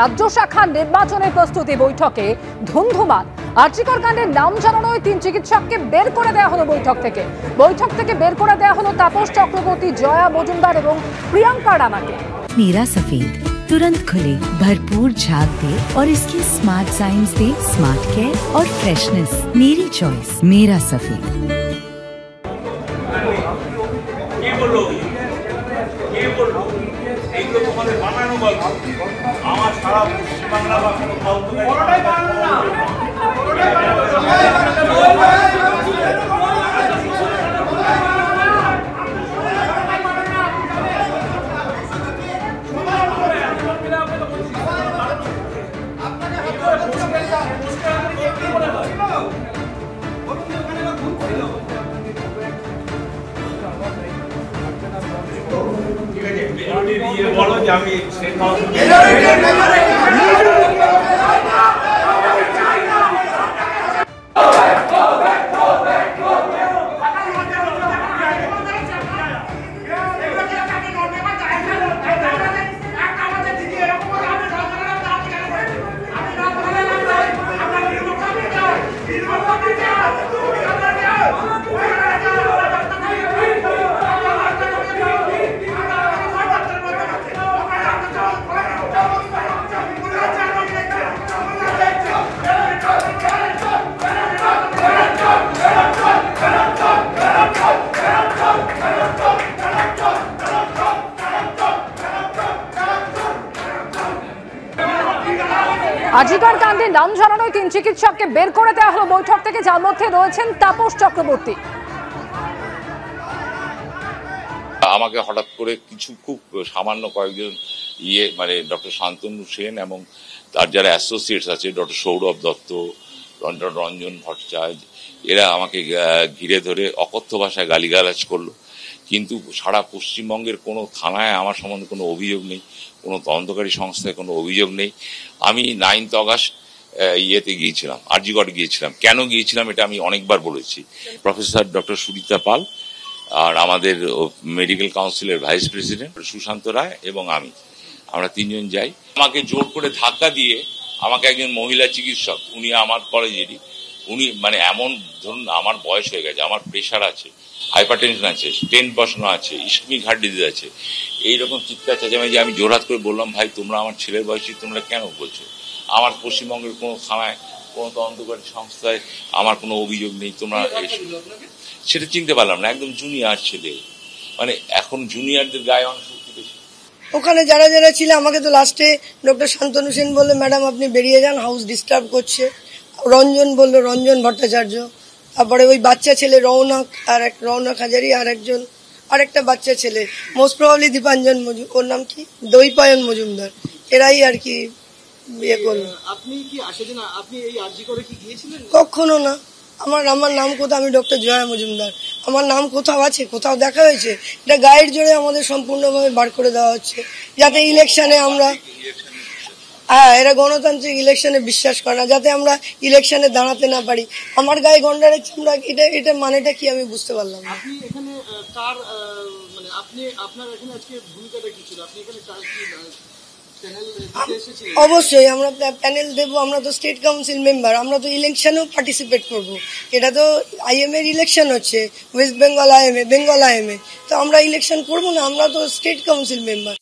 রাজ্য শাখা নির্বাচনের প্রস্তুতি বৈঠকে ধুন্ধুমার। আরজিকর কাণ্ডের নাম জানানোয় 3 চিকিৎসককে বের করে দেওয়া হলো বৈঠক থেকে বের করে দেওয়া হলো তাপস চক্রবর্তী, জয়া মজুমদার এবং প্রিয়াঙ্কা রানাকে। मीरा सफेद तुरंत खुले, भरपूर झाग दे और इसकी स्मार्ट साइंस दे स्मार्ट केयर और फ्रेशनेस। मेरी चॉइस मेरा सफेद। বলো যে আমি আরজিকর কাণ্ডে নাম জানানোয় 3 চিকিৎসককে বের করে দেওয়া হলো বৈঠক থেকে, যার মধ্যে রয়েছেন তাপস চক্রবর্তী। আমাকে হঠাৎ করে কিছু খুব সামান্য কয়েকজন মানে ডক্টর শান্তনু সেন এবং তার যারা অ্যাসোসিয়েটস আছে, ডক্টর সৌরভ দত্ত, রঞ্জন ভট্টাচার্য, এরা আমাকে ঘিরে ধরে অকথ্য ভাষায় গালিগালাজ করলো। কিন্তু সারা পশ্চিমবঙ্গের কোনো থানায় আমার সম্বন্ধে কোনো অভিযোগ নেই, কোনো তদন্তকারী সংস্থায় কোনো অভিযোগ নেই। আমি 9th অগাস্ট গিয়েছিলাম, আরজিকর গিয়েছিলাম। কেন গিয়েছিলাম এটা আমি অনেকবার বলেছি। প্রফেসর ডক্টর সুরিতা পাল আর আমাদের মেডিকেল কাউন্সিলের ভাইস প্রেসিডেন্ট সুশান্ত রায় এবং আমরা 3 জন যাই। আমাকে জোর করে ধাক্কা দিয়ে আমাকে একজন মহিলা চিকিৎসক, উনি আমার কলেজেরই, উনি মানে এমন ধরুন আমার বয়স হয়ে গেছে, আমার প্রেশার আছে, হাইপারটেনশন আছে, স্টেন্ট বসানো আছে, ইস্কমিক হার্ট ডিজিজ আছে, এইরকম চিৎকার চেঁচামেচি। আমি জোরহাত করে বললাম, ভাই তোমরা আমার ছেলের বয়সী, তোমরা কেন বলছো? আমার পশ্চিমবঙ্গের কোনো থানায়, কোনো তদন্তকারী সংস্থায় আমার কোনো অভিযোগ নেই, তোমরা সেটা চিনতে পারলাম না। একদম জুনিয়র ছেলে, মানে এখন জুনিয়রদের গায়ে অনেক শক্তি বেশি। ওখানে যারা যারা ছিল আমাকে তো লাস্টে ডক্টর শান্তনু সেন বললো, ম্যাডাম আপনি বেরিয়ে যান, হাউস ডিস্টার্ব করছে। রঞ্জন বললো, রঞ্জন ভট্টাচার্য। তারপরে ওই বাচ্চা ছেলে রৌনক হাজারি, আরেকটা বাচ্চা ছেলে মোস্ট প্রবাবলি দীপাঞ্জন ওর নাম কি দৈপায়ন মজুমদার, এরাই আর কি বিয়ে করলো। আপনি কি আসেন? আপনি এই আরজিকরে কি গিয়েছিলেন? কখনো না। আমার নাম কোথাও, আমি ডক্টর জয়া মজুমদার, আমার নাম কোথাও আছে? কোথাও দেখা হয়েছে? এটা গায়ের জোরে আমাদের সম্পূর্ণভাবে বার করে দেওয়া হচ্ছে, যাতে ইলেকশনে আমরা, এরা গণতান্ত্রিক ইলেকশনে বিশ্বাস করে না, যাতে আমরা ইলেকশনে দাঁড়াতে না পারি। আমার গায়ে গন্ডারের চামড়া, এটা মানেটা কি আমি বুঝতে পারলাম না। আপনি এখানে কার মানে আপনার এখানে আজকে ভূমিকাটা কি ছিল? আপনি এখানে কার কি অবশ্যই আমরা প্যানেল দেবো। আমরা তো স্টেট কাউন্সিল মেম্বার, আমরা তো ইলেকশনেও পার্টিসিপেট করব। এটা তো IM এর ইলেকশন হচ্ছে, West Bengal IM, Bengal IM, তো আমরা ইলেকশন করবো না? আমরা তো স্টেট কাউন্সিল মেম্বার।